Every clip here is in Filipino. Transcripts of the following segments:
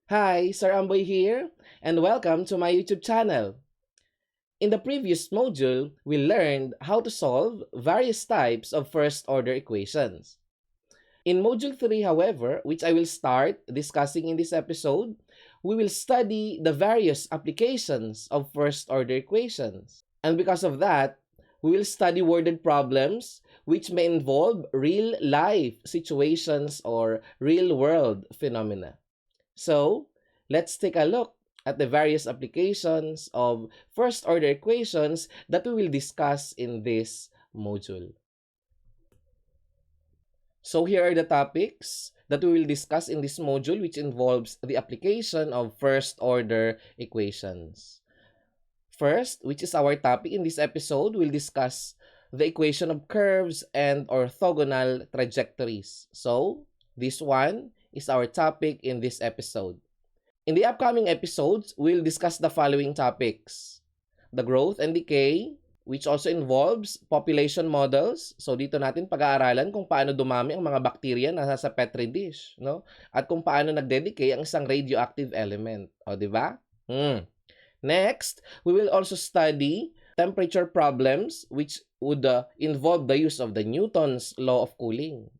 Hi, Sir Amboy here, and welcome to my YouTube channel. In the previous module, we learned how to solve various types of first-order equations. In Module 3, however, which I will start discussing in this episode, we will study the various applications of first-order equations. And because of that, we will study worded problems which may involve real-life situations or real-world phenomena. So, let's take a look at the various applications of first-order equations that we will discuss in this module. So, here are the topics that we will discuss in this module, which involves the application of first-order equations. First, which is our topic in this episode, we'll discuss the equation of curves and orthogonal trajectories. So, this one is our topic in this episode. In the upcoming episodes, we'll discuss the following topics: the growth and decay, which also involves population models. So dito natin pag-aaralan kung paano dumami ang mga bakterya na nasa petri dish, no? At kung paano nagde-decay ang isang radioactive element. O, di ba? Next, we will also study temperature problems, which would involve the use of the Newton's law of cooling.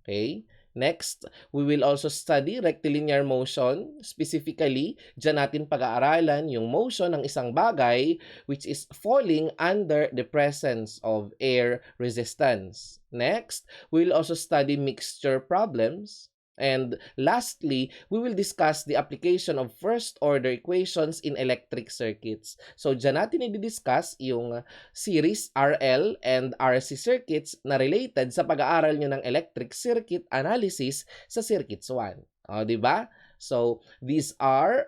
Okay? Next, we will also study rectilinear motion. Specifically, dyan natin pag-aaralan yung motion ng isang bagay which is falling under the presence of air resistance. Next, we will also study mixture problems. And lastly, we will discuss the application of first-order equations in electric circuits. So, dyan natin i-discuss yung series RL and RC circuits na related sa pag-aaral nyo ng electric circuit analysis sa Circuits 1. O, di ba? So, these are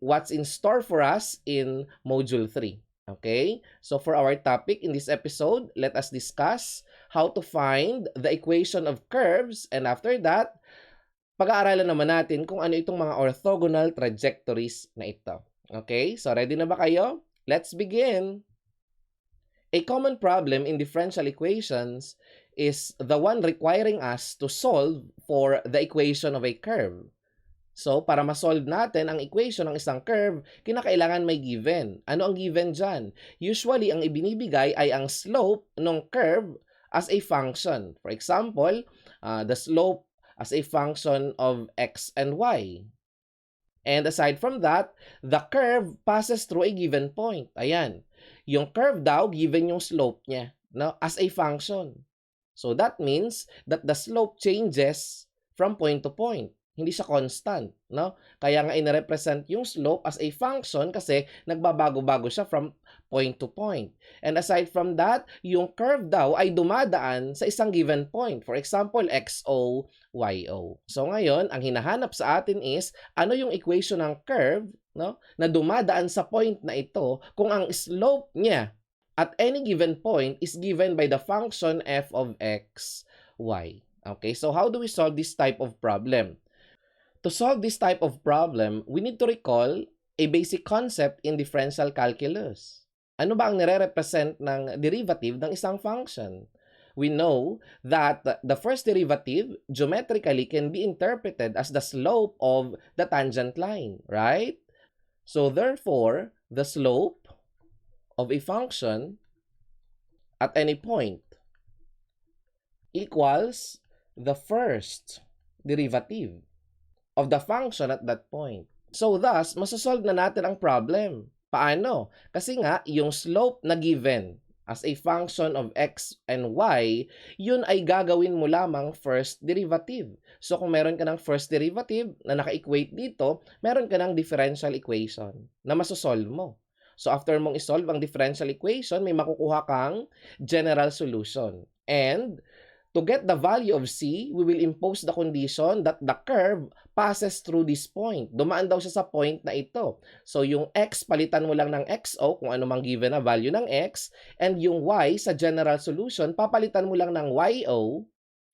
what's in store for us in Module 3. Okay? So, for our topic in this episode, let us discuss how to find the equation of curves, and after that, pag-aaralan naman natin kung ano itong mga orthogonal trajectories na ito. Okay? So, ready na ba kayo? Let's begin! A common problem in differential equations is the one requiring us to solve for the equation of a curve. So, para ma-solve natin ang equation ng isang curve, kinakailangan may given. Ano ang given dyan? Usually, ang ibinibigay ay ang slope ng curve as a function. For example, the slope as a function of x and y. And aside from that, the curve passes through a given point. Ayan. Yung curve daw, given yung slope niya, no? As a function. So that means that the slope changes from point to point. Hindi siya constant, no? Kaya nga ina-represent yung slope as a function kasi nagbabago-bago siya from point to point. And aside from that, yung curve daw ay dumadaan sa isang given point. For example, XO, YO. So ngayon, ang hinahanap sa atin is ano yung equation ng curve, no, na dumadaan sa point na ito kung ang slope niya at any given point is given by the function f of x, y. Okay, so how do we solve this type of problem? To solve this type of problem, we need to recall a basic concept in differential calculus. Ano ba ang nire-represent ng derivative ng isang function? We know that the first derivative geometrically can be interpreted as the slope of the tangent line, right? So therefore, the slope of a function at any point equals the first derivative of the function at that point. So thus, masasolve na natin ang problem. Paano? Kasi nga, yung slope na given as a function of x and y, yun ay gagawin mo lamang first derivative. So kung meron ka ng first derivative na naka-equate dito, meron ka ng differential equation na masasolve mo. So after mong isolve ang differential equation, may makukuha kang general solution. And to get the value of c, we will impose the condition that the curve passes through this point. Dumaan daw siya sa point na ito. So, yung x, palitan mo lang ng xo, kung ano mang given na value ng x, and yung y, sa general solution, papalitan mo lang ng yo,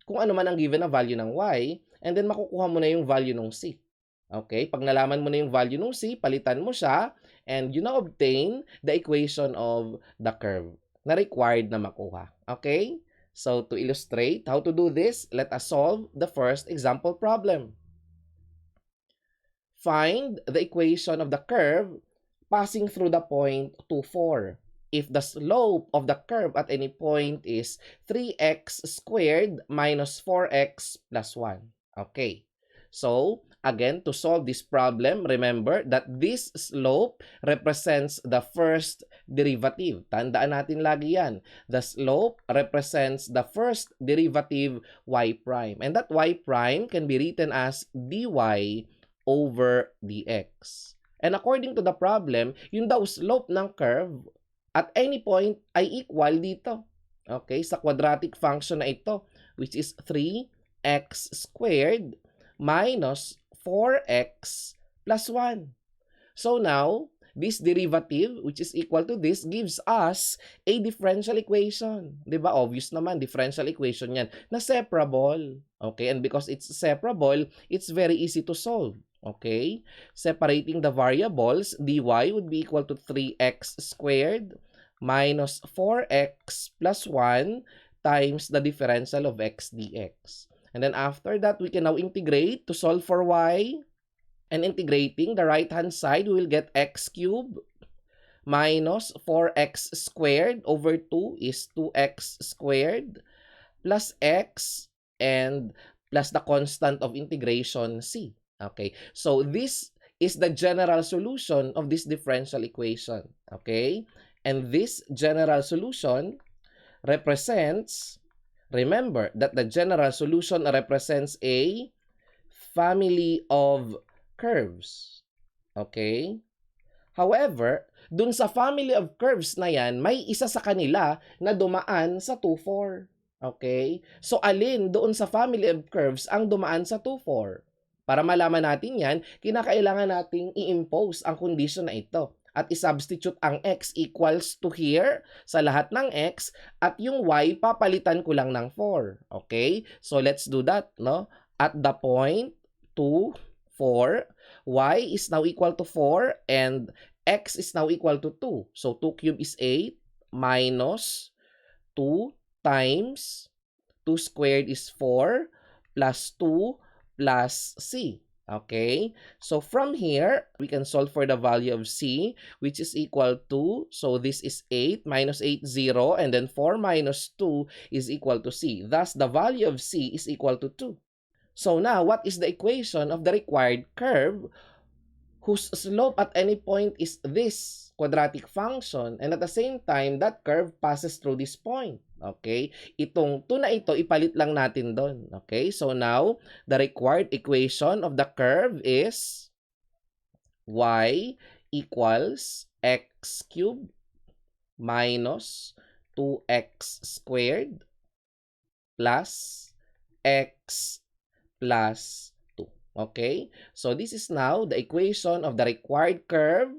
kung ano man ang given na value ng y, and then makukuha mo na yung value ng c. Okay? Pag nalaman mo na yung value ng c, palitan mo siya, and you now obtain the equation of the curve na required na makuha. Okay? So, to illustrate how to do this, let us solve the first example problem. find the equation of the curve passing through the point 2, 4. If the slope of the curve at any point is 3x squared minus 4x plus 1. Okay. So, again, to solve this problem, remember that this slope represents the first derivative. Tandaan natin lagi yan. The slope represents the first derivative y prime. And that y prime can be written as dy over dx. And according to the problem, yung daw slope ng curve at any point ay equal dito. Okay, sa quadratic function na ito, which is 3x squared minus 4x plus 1. So now, this derivative, which is equal to this, gives us a differential equation. Diba? Obvious naman, differential equation yan, na separable. Okay, and because it's separable, it's very easy to solve. Okay, separating the variables, dy would be equal to 3x squared minus 4x plus 1 times the differential of x dx. And then after that, we can now integrate to solve for y. And integrating the right-hand side, we will get x cubed minus 4x squared over 2 is 2x squared plus x and plus the constant of integration c. Okay, so this is the general solution of this differential equation. Okay, and this general solution represents, remember that the general solution represents a family of curves. Okay? However, dun sa family of curves na yan, may isa sa kanila na dumaan sa 2, 4. Okay? So, alin doon sa family of curves ang dumaan sa 2, 4? Para malaman natin yan, kinakailangan nating i-impose ang condition na ito. At i-substitute ang x equals to here sa lahat ng x at yung y papalitan ko lang ng 4. Okay? So, let's do that. No? At the point 2, 4, y is now equal to 4 and x is now equal to 2. So, 2 cubed is 8 minus 2 times 2 squared is 4 plus 2 plus c. Okay? So, from here, we can solve for the value of c, which is equal to, so this is 8 minus 8, 0, and then 4 minus 2 is equal to c. Thus, the value of c is equal to 2. So, now, what is the equation of the required curve whose slope at any point is this quadratic function and at the same time, that curve passes through this point? Okay? Itong 2 na ito, ipalit lang natin doon. Okay? So now, the required equation of the curve is y equals x cubed minus 2x squared plus x plus 2. Okay? So this is now the equation of the required curve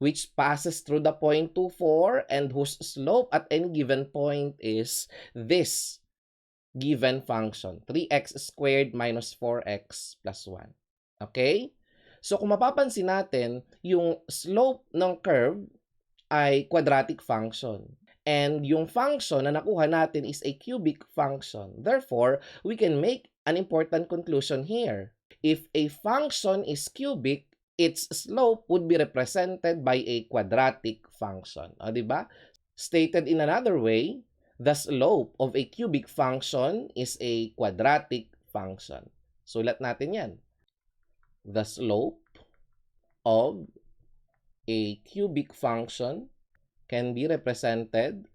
which passes through the point 2, 4 and whose slope at any given point is this given function, 3x squared minus 4x plus 1. Okay? So kung mapapansin natin, yung slope ng curve ay quadratic function. And yung function na nakuha natin is a cubic function. Therefore, we can make an important conclusion here. If a function is cubic, its slope would be represented by a quadratic function. O, diba? Stated in another way, the slope of a cubic function is a quadratic function. Sulat natin yan. The slope of a cubic function can be represented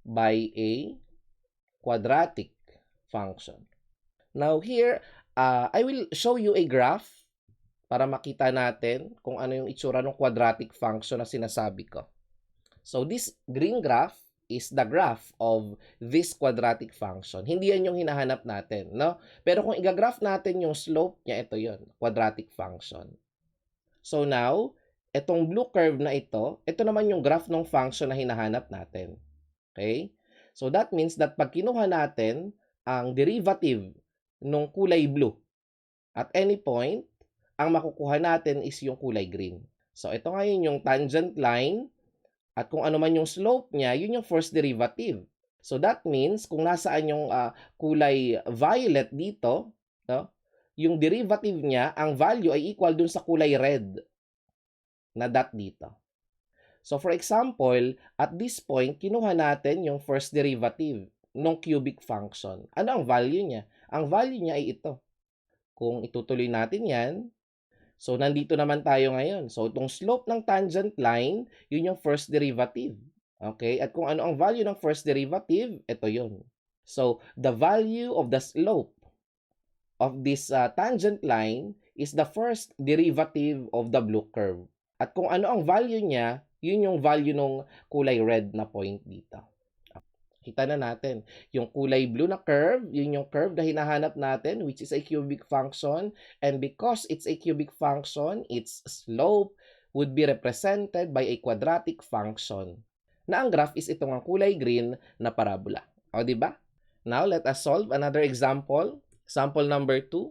by a quadratic function. Now here, I will show you a graph para makita natin kung ano yung itsura ng quadratic function na sinasabi ko. So this green graph is the graph of this quadratic function. Hindi yan yung hinahanap natin, no? Pero kung i-graph natin yung slope niya, ito yon, quadratic function. So now, itong blue curve na ito naman yung graph ng function na hinahanap natin. Okay? So that means that pag kinuha natin ang derivative ng kulay blue, at any point, ang makukuha natin is yung kulay green. So ito ngayon yung tangent line, at kung ano man yung slope niya, yun yung first derivative. So that means, kung nasaan yung kulay violet dito, no? yung derivative niya, ang value ay equal dun sa kulay red na dot dito. So for example, at this point, kinuha natin yung first derivative ng cubic function. Ano ang value niya? Ang value niya ay ito. Kung itutuloy natin yan, so nandito naman tayo ngayon. So itong slope ng tangent line, yun yung first derivative. Okay? At kung ano ang value ng first derivative, ito yun. So the value of the slope of this tangent line is the first derivative of the blue curve. At kung ano ang value niya, yun yung value ng kulay red na point dito. Kita na natin. Yung kulay blue na curve, yun yung curve na hinahanap natin, which is a cubic function. And because it's a cubic function, its slope would be represented by a quadratic function. Na ang graph is itong ang kulay green na parabola. O, di ba? Now, let us solve another example. Example number 2.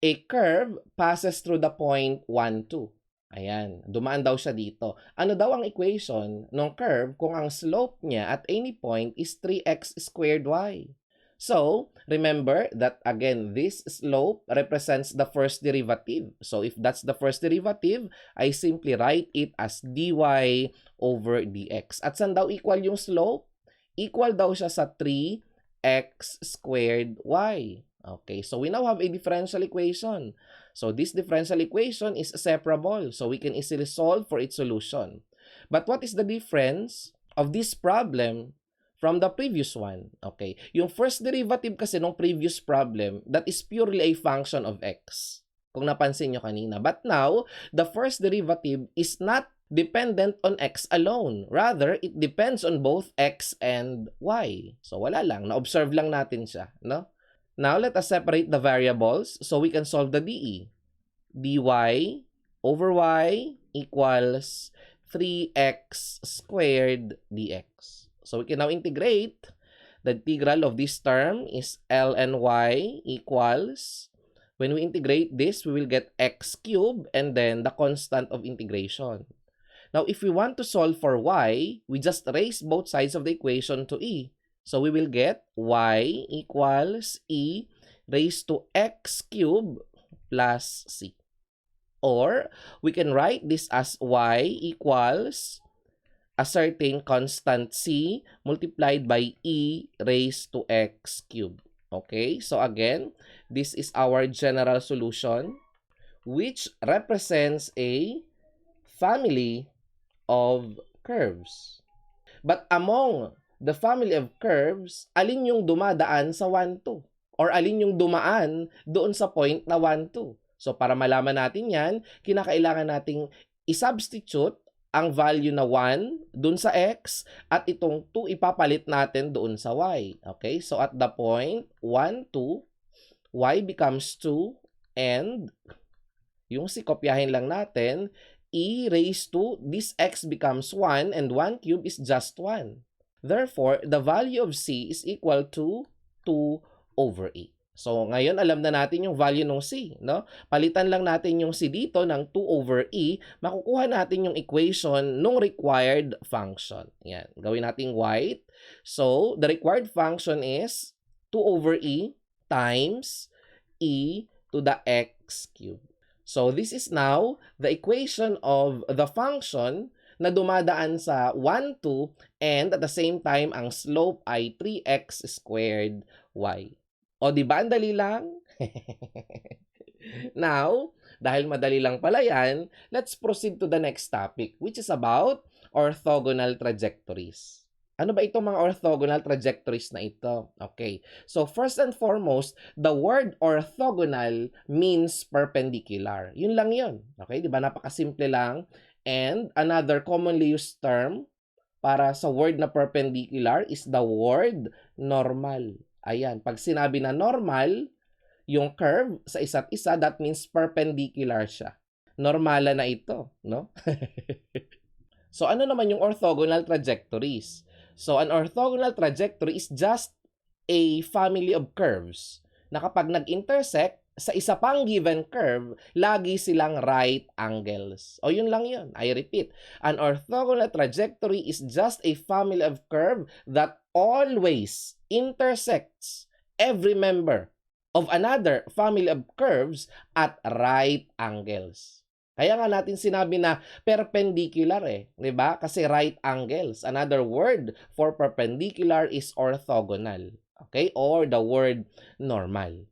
A curve passes through the point 1, 2. Ayan, dumaan daw siya dito. Ano daw ang equation ng curve kung ang slope niya at any point is 3x squared y? So, remember that again, this slope represents the first derivative. So, if that's the first derivative, I simply write it as dy over dx. At saan daw equal yung slope? Equal daw siya sa 3x squared y. Okay, so we now have a differential equation. So this differential equation is separable, so we can easily solve for its solution. But what is the difference of this problem from the previous one? Okay, yung first derivative kasi ng previous problem, that is purely a function of x. Kung napansin nyo kanina. But now, the first derivative is not dependent on x alone. Rather, it depends on both x and y. So wala lang, na-observe lang natin siya, no? Now, let us separate the variables so we can solve the dE. dy over y equals 3x squared dx. So we can now integrate. The integral of this term is ln y equals, when we integrate this, we will get x cubed and then the constant of integration. Now, if we want to solve for y, we just raise both sides of the equation to e. So we will get y equals e raised to x cubed plus c. Or we can write this as y equals a certain constant c multiplied by e raised to x cubed. Okay, so again, this is our general solution, which represents a family of curves. But among the family of curves, alin yung dumadaan sa 1, 2? Or alin yung dumaan doon sa point na 1, 2? So para malaman natin yan, kinakailangan nating i-substitute ang value na 1 doon sa x at itong 2 ipapalit natin doon sa y. Okay? So at the point 1, 2, y becomes 2 and yung kopyahin lang natin, e raised to this x becomes 1 and 1 cube is just 1. Therefore, the value of c is equal to 2 over e. So, ngayon alam na natin yung value ng c, no? Palitan lang natin yung c dito ng 2 over e, makukuha natin yung equation ng required function. Yan, gawin natin white. So, the required function is 2 over e times e to the x cubed. So, this is now the equation of the function na dumadaan sa 1, 2, and at the same time, ang slope ay 3x squared y. O, di ba? Ang dali lang? Now, dahil madali lang pala yan, let's proceed to the next topic, which is about orthogonal trajectories. Ano ba itong mga orthogonal trajectories na ito? Okay. So, first and foremost, the word orthogonal means perpendicular. Yun lang yun. Okay? Di ba? Napakasimple lang. And another commonly used term para sa word na perpendicular is the word normal. Ayan, pag sinabi na normal, yung curve sa isa't isa, that means perpendicular siya. Normala na ito, no? So, ano naman yung orthogonal trajectories? So, an orthogonal trajectory is just a family of curves na kapag nag-intersect, sa isa pang given curve, lagi silang right angles. O yun lang yun. I repeat, an orthogonal trajectory is just a family of curve that always intersects every member of another family of curves at right angles. Kaya nga natin sinabi na perpendicular di ba? Kasi right angles. Another word for perpendicular is orthogonal. Okay? Or the word normal.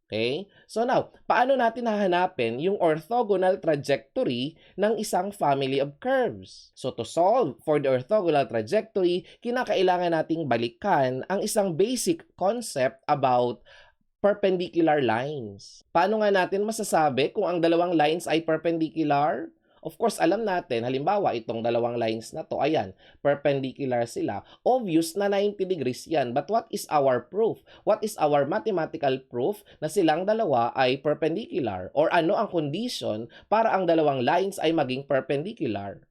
Okay? So now, paano natin hahanapin yung orthogonal trajectory ng isang family of curves? So to solve for the orthogonal trajectory, kinakailangan nating balikan ang isang basic concept about perpendicular lines. Paano nga natin masasabi kung ang dalawang lines ay perpendicular? Of course, alam natin, halimbawa, itong dalawang lines na to, ayan, perpendicular sila. Obvious na 90 degrees yan. But what is our proof? What is our mathematical proof na silang dalawa ay perpendicular? Or ano ang condition para ang dalawang lines ay maging perpendicular?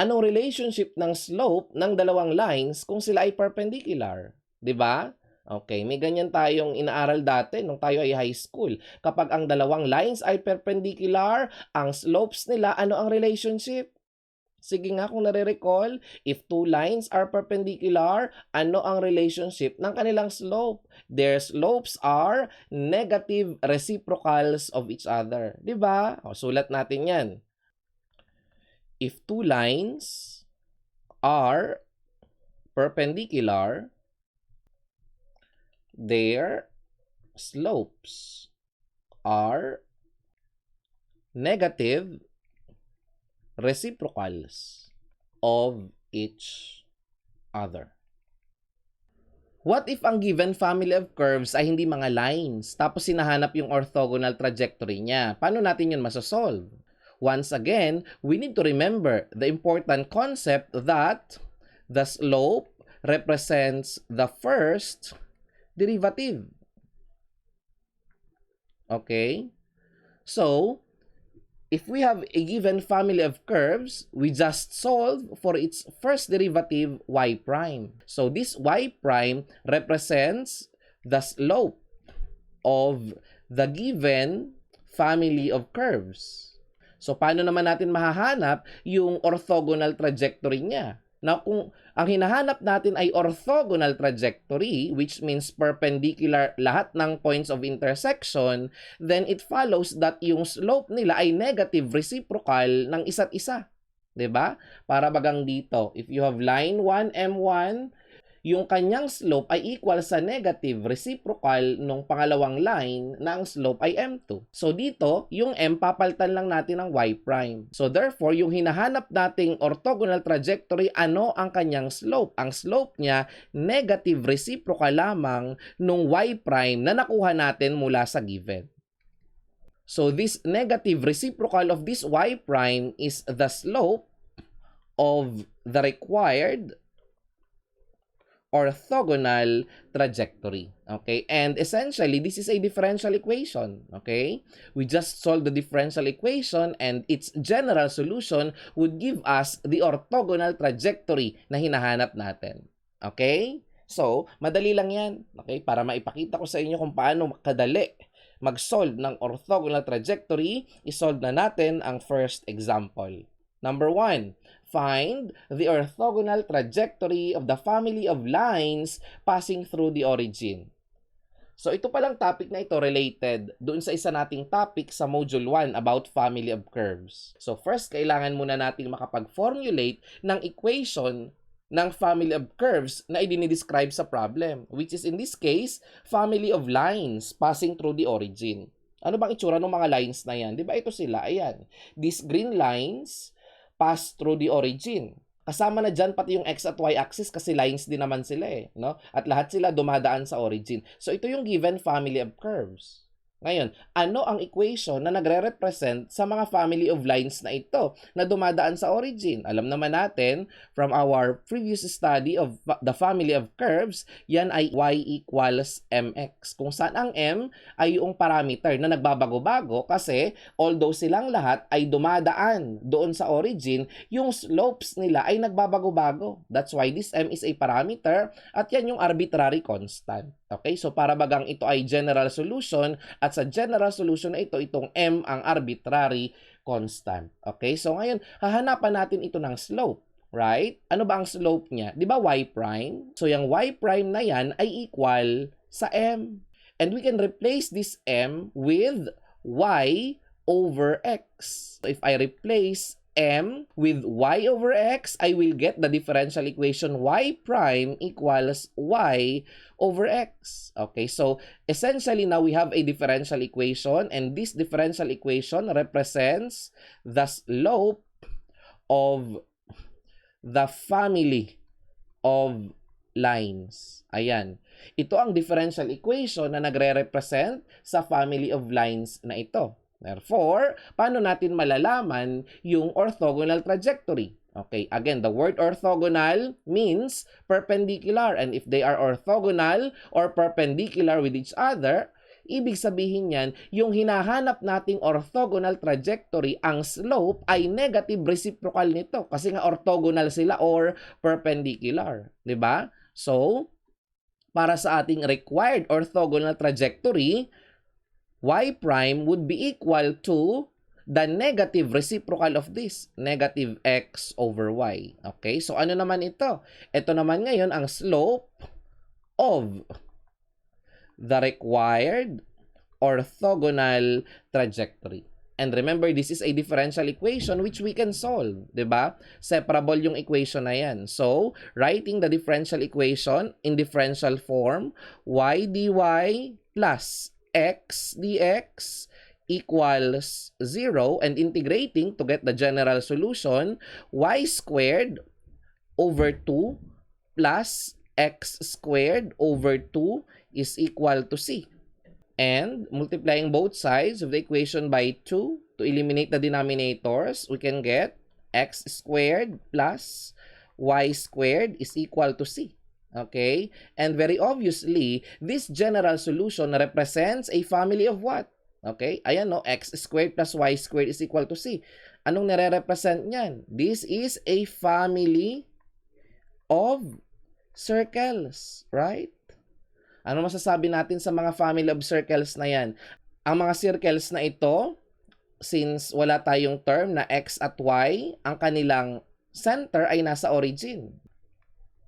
Anong relationship ng slope ng dalawang lines kung sila ay perpendicular? 'Di ba? Okay, may ganyan tayong inaaral dati nung tayo ay high school. Kapag ang dalawang lines ay perpendicular, ang slopes nila, ano ang relationship? Sige nga kung nare-recall, if two lines are perpendicular, ano ang relationship ng kanilang slope? Their slopes are negative reciprocals of each other. 'Di ba? O, sulat natin 'yan. If two lines are perpendicular, their slopes are negative reciprocals of each other. What if ang given family of curves ay hindi mga lines, tapos hinahanap yung orthogonal trajectory niya? Paano natin yun masosolve? Once again, we need to remember the important concept that the slope represents the first derivative. Okay? So, if we have a given family of curves, we just solve for its first derivative, y prime. So, this y prime represents the slope of the given family of curves. So, paano naman natin mahahanap yung orthogonal trajectory niya? Now, kung ang hinahanap natin ay orthogonal trajectory, which means perpendicular lahat ng points of intersection, then it follows that yung slope nila ay negative reciprocal ng isa't isa. 'Di ba? Para bagang dito, if you have line 1, M1, yung kanyang slope ay equal sa negative reciprocal nung pangalawang line na ang slope ay M2. So dito, yung M papalitan lang natin ng y prime. So therefore, yung hinahanap nating orthogonal trajectory, ano ang kanyang slope? Ang slope niya, negative reciprocal lamang nung y prime na nakuha natin mula sa given. So this negative reciprocal of this y prime is the slope of the required orthogonal trajectory. Okay? And essentially, this is a differential equation. Okay? We just solve the differential equation and its general solution would give us the orthogonal trajectory na hinahanap natin. Okay? So, madali lang yan. Okay? Para maipakita ko sa inyo kung paano kadali mag-solve ng orthogonal trajectory, isolve na natin ang first example. Number 1. Find the orthogonal trajectory of the family of lines passing through the origin. So ito palang topic na ito related doon sa isa nating topic sa Module 1 about family of curves. So first, kailangan muna nating makapag-formulate ng equation ng family of curves na i-describe sa problem, which is in this case, family of lines passing through the origin. Ano bang itsura ng mga lines na yan? Di ba ito sila? Ayan. These green lines pass through the origin. Kasama na dyan pati yung x at y axis kasi lines din naman sila no? At lahat sila dumadaan sa origin. So ito yung given family of curves. Ngayon, ano ang equation na nagre-represent sa mga family of lines na ito na dumadaan sa origin? Alam naman natin from our previous study of the family of curves, yan ay y equals mx. Kung saan ang m ay yung parameter na nagbabago-bago kasi although silang lahat ay dumadaan doon sa origin, yung slopes nila ay nagbabago-bago. That's why this m is a parameter at yan yung arbitrary constant. Okay, so para bagang ito ay general solution at sa general solution na ito, itong m ang arbitrary constant. Okay, so ngayon, hahanapan natin ito ng slope. Right? Ano ba ang slope niya? Di ba y prime? So yung y prime na yan ay equal sa m. And we can replace this m with y over x. So if I replace m with y over x, I will get the differential equation y prime equals y over x. Okay, so essentially now we have a differential equation, and this differential equation represents the slope of the family of lines. Ayan. Ito ang differential equation na nagre-represent sa family of lines na ito. Therefore, paano natin malalaman yung orthogonal trajectory? Okay, again, the word orthogonal means perpendicular, and if they are orthogonal or perpendicular with each other, ibig sabihin yan, yung hinahanap nating orthogonal trajectory, ang slope ay negative reciprocal nito kasi nga orthogonal sila or perpendicular, 'di ba? So, para sa ating required orthogonal trajectory, y prime would be equal to the negative reciprocal of this, negative x over y. Okay, so ano naman ito? Ito naman ngayon ang slope of the required orthogonal trajectory. And remember, this is a differential equation which we can solve, 'di ba? Separable yung equation na yan. So, writing the differential equation in differential form, y dy plus x dx equals 0, and integrating to get the general solution, y squared over 2 plus x squared over 2 is equal to c. And multiplying both sides of the equation by 2 to eliminate the denominators, we can get x squared plus y squared is equal to c. Okay? And very obviously, this general solution represents a family of what? Okay? Ayan, no? X squared plus y squared is equal to c. Anong nire-represent niyan? This is a family of circles, right? Ano masasabi natin sa mga family of circles na yan? Ang mga circles na ito, since wala tayong term na x at y, ang kanilang center ay nasa origin,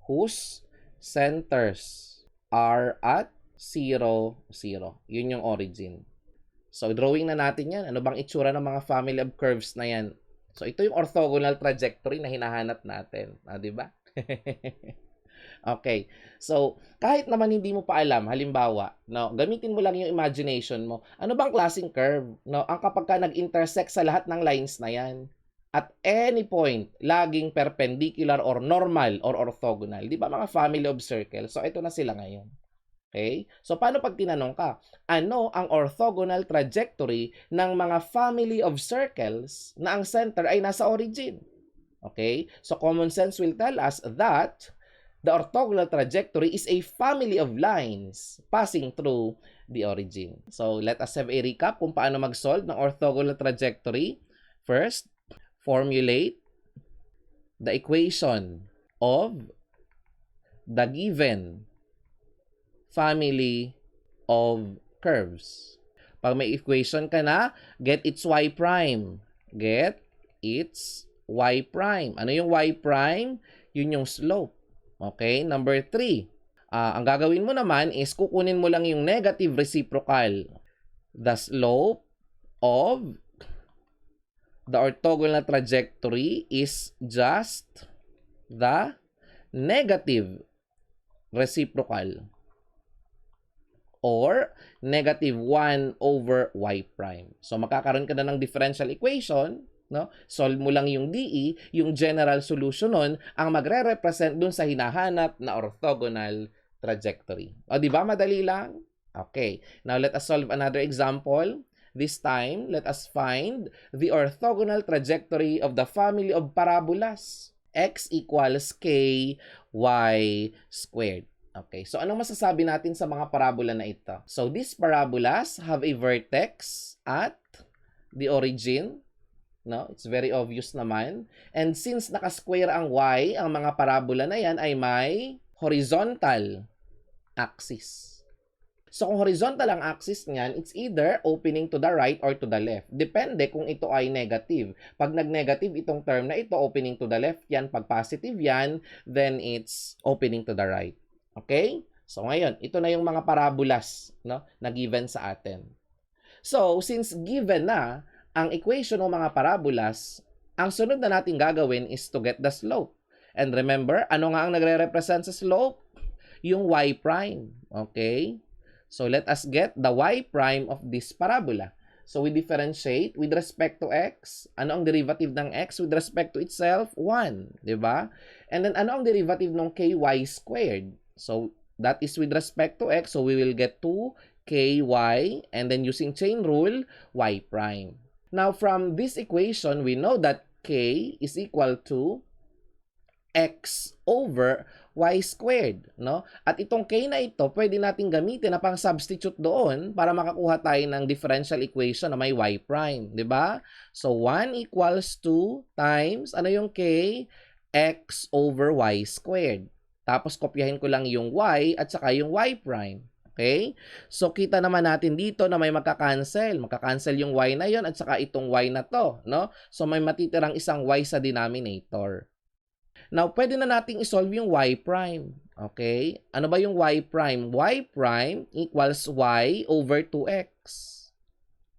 whose centers are at 0, 0. Yun yung origin. So, drawing na natin yan. Ano bang itsura ng mga family of curves na yan? So, ito yung orthogonal trajectory na hinahanap natin. Di ba? Okay. So, kahit naman hindi mo pa alam, halimbawa, no, gamitin mo lang yung imagination mo. Ano bang klaseng curve? No, ang kapag ka nag-intersect sa lahat ng lines na yan, at any point, laging perpendicular or normal or orthogonal. Di ba mga family of circles? So, ito na sila ngayon. Okay? So, paano pag tinanong ka, ano ang orthogonal trajectory ng mga family of circles na ang center ay nasa origin? Okay? So, common sense will tell us that the orthogonal trajectory is a family of lines passing through the origin. So, let us have a recap kung paano mag-solve ng orthogonal trajectory. First, formulate the equation of the given family of curves. Pag may equation ka na, get its y prime. Get its y prime. Ano yung y prime? Yun yung slope. Okay, number 3. Ang gagawin mo naman is kukunin mo lang yung negative reciprocal. The slope of the orthogonal trajectory is just the negative reciprocal or negative 1 over y prime. So, makakaroon ka na ng differential equation. No? Solve mo lang yung DE, yung general solution nun, ang magre-represent dun sa hinahanap na orthogonal trajectory. O, di ba? Madali lang? Okay. Now, let us solve another example. This time, let us find the orthogonal trajectory of the family of parabolas. X equals k, y squared. Okay. So, anong masasabi natin sa mga parabola na ito? So, these parabolas have a vertex at the origin. No, it's very obvious naman. And since naka-square ang y, ang mga parabola na yan ay may horizontal axis. So kung horizontal ang axis niyan, it's either opening to the right or to the left. Depende kung ito ay negative. Pag nag-negative itong term na ito, opening to the left yan. Pag positive yan, then it's opening to the right. Okay? So ngayon, ito na yung mga parabolas, no, na given sa atin. So, since given na ang equation ng mga parabolas, ang sunod na natin gagawin is to get the slope. And remember, ano nga ang nagre-represent sa slope? Yung y prime. Okay? So, let us get the y prime of this parabola. So, we differentiate with respect to x. Ano ang derivative ng x with respect to itself? 1. Diba? And then, ano ang derivative ng ky squared? So, that is with respect to x. So, we will get 2ky, and then using chain rule, y prime. Now, from this equation, we know that k is equal to x over y squared, no? At itong k na ito, pwede natin gamitin na pang-substitute doon para makakuha tayo ng differential equation na may y prime, di ba? So, 1 equals 2 times, ano yung k? X over y squared. Tapos, kopyahin ko lang yung y at saka yung y prime. Okay? So, kita naman natin dito na may magka-cancel. Magka-cancel yung y na yon at saka itong y na to, no? So, may matitirang isang y sa denominator. Now, pwede na nating isolve yung y prime. Okay? Ano ba yung y prime? Y prime equals y over 2x.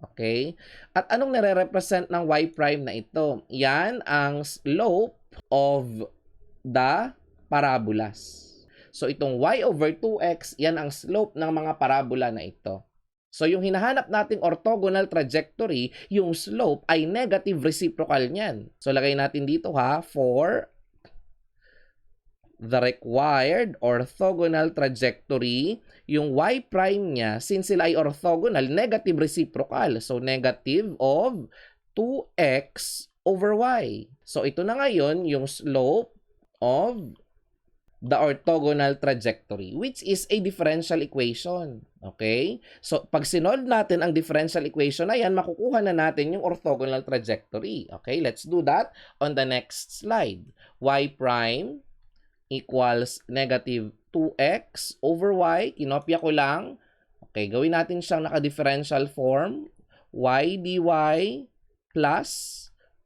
Okay? At anong nare-represent ng y prime na ito? Yan ang slope of the parabolas. So, itong y over 2x, yan ang slope ng mga parabola na ito. So, yung hinahanap nating orthogonal trajectory, yung slope ay negative reciprocal niyan. So, lagay natin dito ha, for the required orthogonal trajectory, yung y prime niya, since sila ay orthogonal, negative reciprocal. So, negative of 2x over y. So, ito na ngayon yung slope of the orthogonal trajectory, which is a differential equation. Okay? So, pag sinolve natin ang differential equation na yan, makukuha na natin yung orthogonal trajectory. Okay? Let's do that on the next slide. Y prime equals negative 2x over y. Kinopya ko lang. Okay, gawin natin siyang naka-differential form. Y dy plus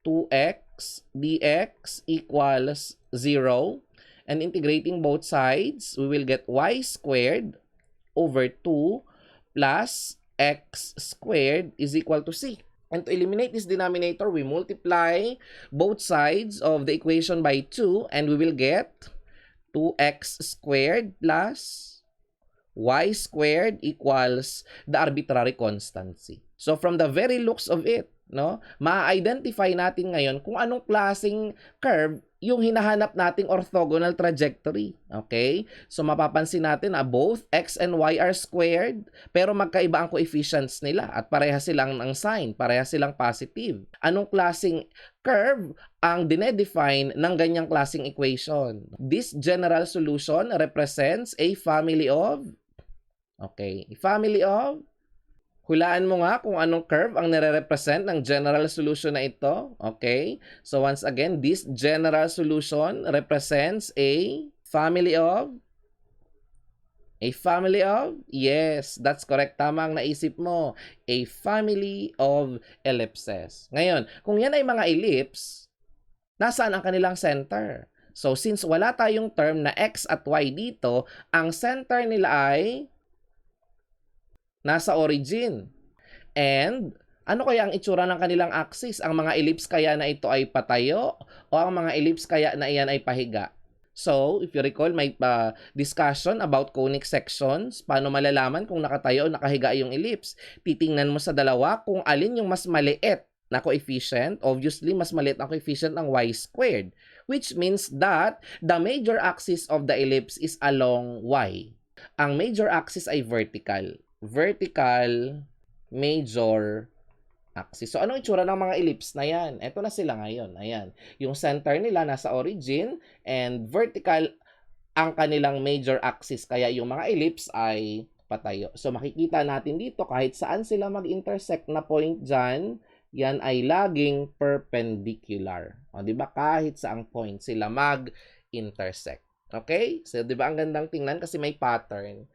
2x dx equals 0. And integrating both sides, we will get y squared over 2 plus x squared is equal to c. And to eliminate this denominator, we multiply both sides of the equation by 2 and we will get 2x squared plus y squared equals the arbitrary constancy. So from the very looks of it, no, ma-identify natin ngayon kung anong klaseng curve yung hinahanap nating orthogonal trajectory. Okay? So mapapansin natin na both x and y are squared, pero magkaiba ang coefficients nila at parehas silang ng sign, parehas silang positive. Anong klaseng curve ang dinedefine ng ganyang klaseng equation? This general solution represents a family of, okay, family of, hulaan mo nga kung anong curve ang nire-represent ng general solution na ito. Okay? So once again, this general solution represents a family of, yes, that's correct. Tama ang naisip mo. A family of ellipses. Ngayon, kung yan ay mga ellipse, nasaan ang kanilang center? So since wala tayong term na x at y dito, ang center nila ay nasa origin. And ano kaya ang itsura ng kanilang axis? Ang mga ellipse kaya na ito ay patayo o ang mga ellipse kaya na iyan ay pahiga? So, if you recall, may discussion about conic sections. Paano malalaman kung nakatayo o nakahiga yung ellipse? Titingnan mo sa dalawa kung alin yung mas maliit na coefficient. Obviously, mas maliit ang coefficient ng y squared, which means that the major axis of the ellipse is along y. Ang major axis ay vertical. Major axis. So, anong itsura ng mga ellipse na yan? Ito na sila ngayon. Ayan. Yung center nila nasa origin and vertical ang kanilang major axis. Kaya yung mga ellipse ay patayo. So, makikita natin dito kahit saan sila mag-intersect na point dyan, yan ay laging perpendicular. O, diba? Kahit saang point sila mag-intersect. Okay? So, di ba ang gandang tingnan kasi may pattern.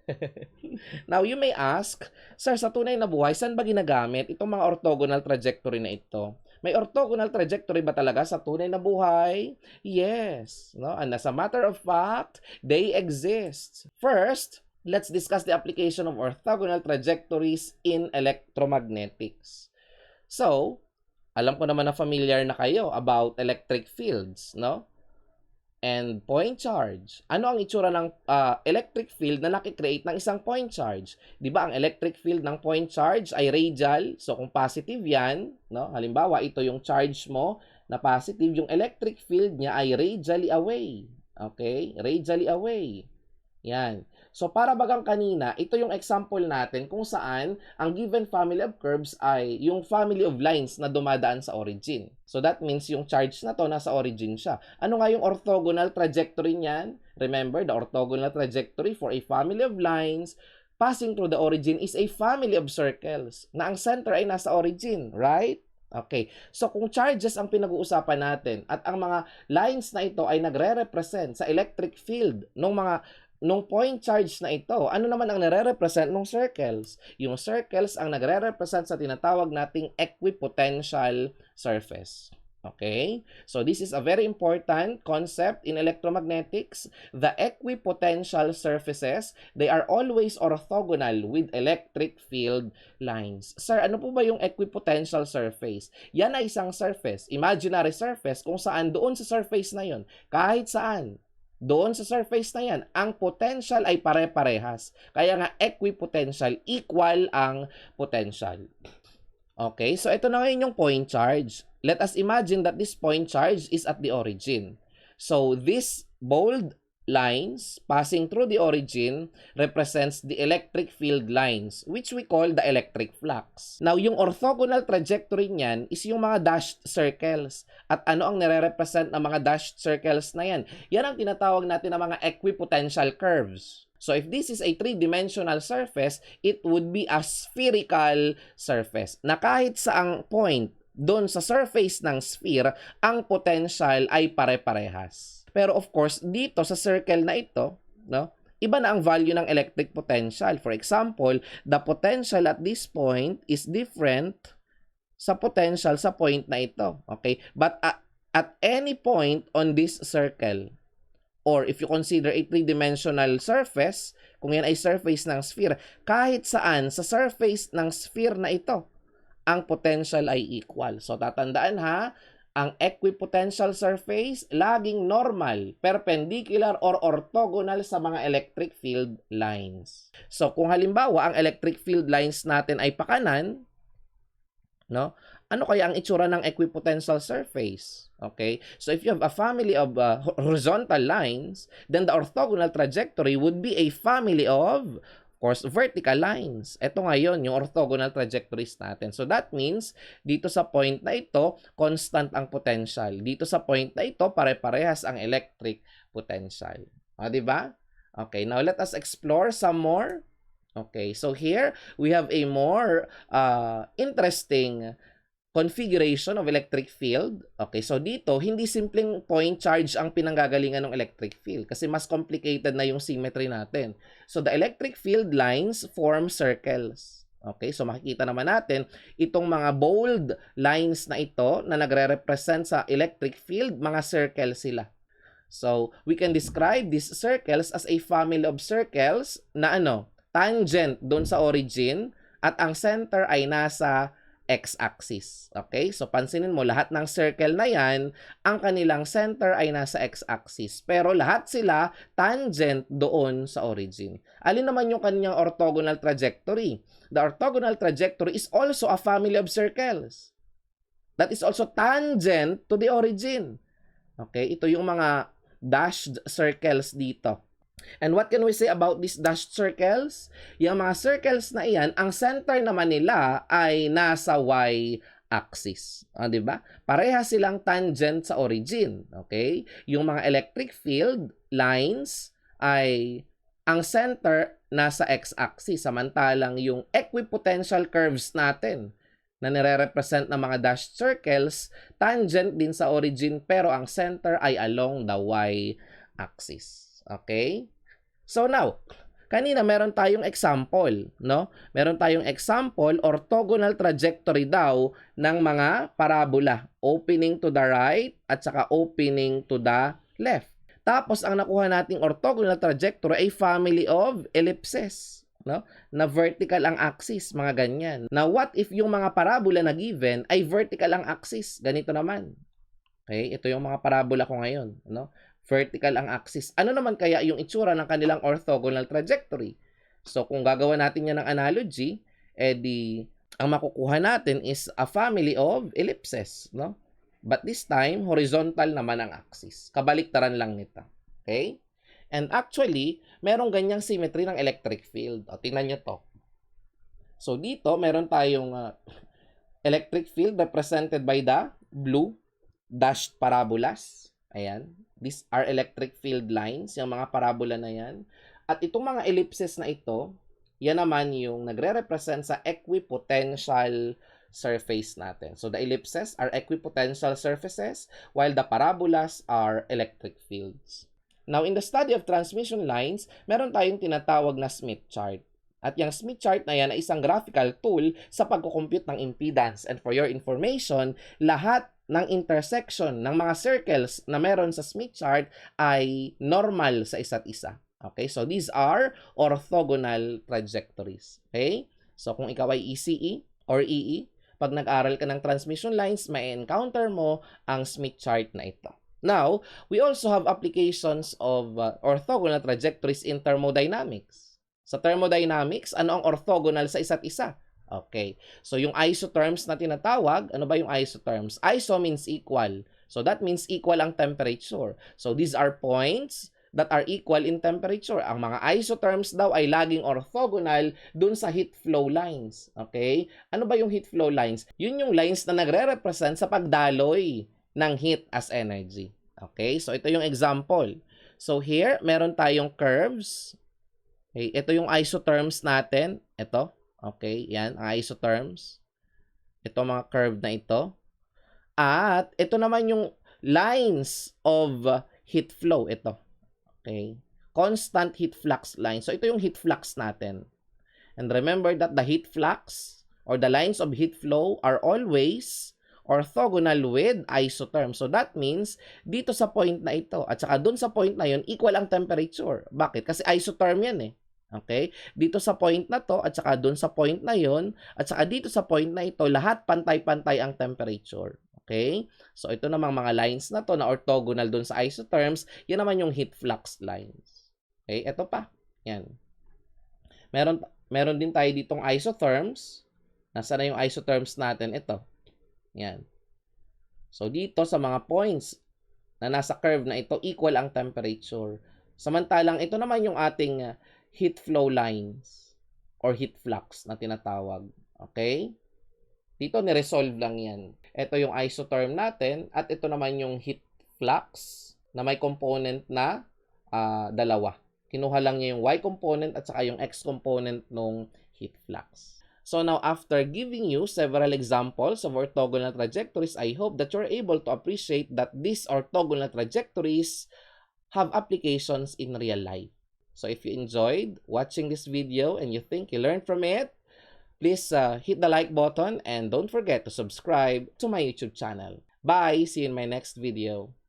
Now, you may ask, sir, sa tunay na buhay, saan ba ginagamit itong mga orthogonal trajectory na ito? May orthogonal trajectory ba talaga sa tunay na buhay? Yes. No? And as a matter of fact, they exist. First, let's discuss the application of orthogonal trajectories in electromagnetics. So, alam ko naman na familiar na kayo about electric fields, no? And point charge. Ano ang itsura ng electric field na nakikreate ng isang point charge? 'Di ba ang electric field ng point charge ay radial? So kung positive 'yan, no? Halimbawa, ito yung charge mo na positive, yung electric field niya ay radially away. Okay? Radially away. Yan. So, para bagang kanina, ito yung example natin kung saan ang given family of curves ay yung family of lines na dumadaan sa origin. So, that means yung charge na to nasa origin siya. Ano nga yung orthogonal trajectory niyan? Remember, the orthogonal trajectory for a family of lines passing through the origin is a family of circles na ang center ay nasa origin, right? Okay. So, kung charges ang pinag-uusapan natin at ang mga lines na ito ay nagre-represent sa electric field nung point charge na ito, ano naman ang nare-represent ng circles? Yung circles ang nagre-represent sa tinatawag nating equipotential surface. Okay? So, this is a very important concept in electromagnetics. The equipotential surfaces, they are always orthogonal with electric field lines. Sir, ano po ba yung equipotential surface? Yan ay isang surface, imaginary surface, kung saan doon sa surface na yon, kahit saan, doon sa surface na yan, ang potential ay pare-parehas. Kaya nga, equipotential, equal ang potential. Okay, so ito na ngayon yung point charge. Let us imagine that this point charge is at the origin. So, this bold lines passing through the origin represents the electric field lines, which we call the electric flux. Now, yung orthogonal trajectory niyan is yung mga dashed circles. At ano ang nire-represent ng mga dashed circles na yan? Yan ang tinatawag natin ng mga equipotential curves. So, if this is a three-dimensional surface, it would be a spherical surface. Na kahit saang point doon sa surface ng sphere, ang potential ay pare-parehas. Pero of course, dito sa circle na ito, no, iba na ang value ng electric potential. For example, the potential at this point is different sa potential sa point na ito. Okay? But at any point on this circle, or if you consider a three-dimensional surface, kung yan ay surface ng sphere, kahit saan sa surface ng sphere na ito, ang potential ay equal. So, tatandaan ha, ang equipotential surface, laging normal, perpendicular, or orthogonal sa mga electric field lines. So, kung halimbawa, ang electric field lines natin ay pakanan, no? Ano kaya ang itsura ng equipotential surface? Okay? So, if you have a family of horizontal lines, then the orthogonal trajectory would be a family of course, vertical lines. Ito ngayon, yung orthogonal trajectories natin. So, that means, dito sa point na ito, constant ang potential. Dito sa point na ito, pare-parehas ang electric potential. O, diba? Okay, now let us explore some more. Okay, so here, we have a more interesting configuration of electric field. Okay, so dito, hindi simpleng point charge ang pinanggagalingan ng electric field kasi mas complicated na yung symmetry natin. So, the electric field lines form circles. Okay, so makikita naman natin itong mga bold lines na ito na nagre-represent sa electric field, mga circles sila. So, we can describe these circles as a family of circles na tangent doon sa origin at ang center ay nasa x-axis. Okay? So, pansinin mo, lahat ng circle na yan, ang kanilang center ay nasa x-axis. Pero lahat sila tangent doon sa origin. Alin naman yung kanyang orthogonal trajectory? The orthogonal trajectory is also a family of circles that is also tangent to the origin. Okay? Ito yung mga dashed circles dito. And what can we say about these dashed circles? Yung mga circles na iyan, ang center naman nila ay nasa y-axis. Di ba? Pareha silang tangent sa origin. Okay? Yung mga electric field lines ay ang center nasa x-axis. Samantalang yung equipotential curves natin na nire-represent ng mga dashed circles, tangent din sa origin pero ang center ay along the y-axis. Okay? So now, kanina meron tayong example, no? Meron tayong example, orthogonal trajectory daw ng mga parabola, opening to the right at saka opening to the left. Tapos, ang nakuha nating orthogonal trajectory ay family of ellipses, no? Na vertical ang axis, mga ganyan. Now, what if yung mga parabola na given ay vertical ang axis? Ganito naman. Okay? Ito yung mga parabola ko ngayon, no? Vertical ang axis. Ano naman kaya yung itsura ng kanilang orthogonal trajectory? So, kung gagawa natin yan ng analogy, edi ang makukuha natin is a family of ellipses, no? But this time, horizontal naman ang axis. Kabaliktaran lang nito. Okay? And actually, merong ganyang symmetry ng electric field. O, tingnan nyo to. So, dito, meron tayong electric field represented by the blue dashed parabolas. Ayan. These are electric field lines, yung mga parabola na yan. At itong mga ellipses na ito, yan naman yung nagre-represent sa equipotential surface natin. So, the ellipses are equipotential surfaces while the parabolas are electric fields. Now, in the study of transmission lines, meron tayong tinatawag na Smith chart. At yung Smith chart na yan ay isang graphical tool sa pagkukompute ng impedance. And for your information, lahat ng intersection ng mga circles na meron sa Smith chart ay normal sa isa't isa. Okay? So, these are orthogonal trajectories. Okay? So, kung ikaw ay ECE or EE, pag nag-aral ka ng transmission lines, may encounter mo ang Smith chart na ito. Now, we also have applications of orthogonal trajectories in thermodynamics. Sa thermodynamics, ano ang orthogonal sa isa't isa? Okay. So, yung isotherms na tinatawag, ano ba yung isotherms? Iso means equal. So, that means equal ang temperature. So, these are points that are equal in temperature. Ang mga isotherms daw ay laging orthogonal dun sa heat flow lines. Okay? Ano ba yung heat flow lines? Yun yung lines na nagre-represent sa pagdaloy ng heat as energy. Okay? So, ito yung example. So, here, meron tayong curves. Okay? Ito yung isotherms natin. Ito. Okay? Yan, ang isotherms. Ito mga curve na ito. At, ito naman yung lines of heat flow. Ito. Okay? Constant heat flux line. So, ito yung heat flux natin. And remember that the heat flux or the lines of heat flow are always orthogonal with isotherm. So, that means, dito sa point na ito, at saka dun sa point na yun, equal ang temperature. Bakit? Kasi isotherm yan eh. Okay? Dito sa point na to, at saka dun sa point na yun, at saka dito sa point na ito, lahat pantay-pantay ang temperature. Okay? So, ito namang mga lines na to na orthogonal dun sa isotherms, yan naman yung heat flux lines. Okay? Ito pa. Yan. Meron din tayo ditong isotherms. Nasaan na yung isotherms natin? Ito. Yan. So, dito sa mga points na nasa curve na ito, equal ang temperature. Samantalang, ito naman yung ating heat flow lines or heat flux na tinatawag. Okay? Dito, ni-resolve lang yan. Ito yung isotherm natin at ito naman yung heat flux na may component na dalawa. Kinuha lang niya yung y component at saka yung x component ng heat flux. So now, after giving you several examples of orthogonal trajectories, I hope that you're able to appreciate that these orthogonal trajectories have applications in real life. So if you enjoyed watching this video and you think you learned from it, please hit the like button and don't forget to subscribe to my YouTube channel. Bye! See you in my next video.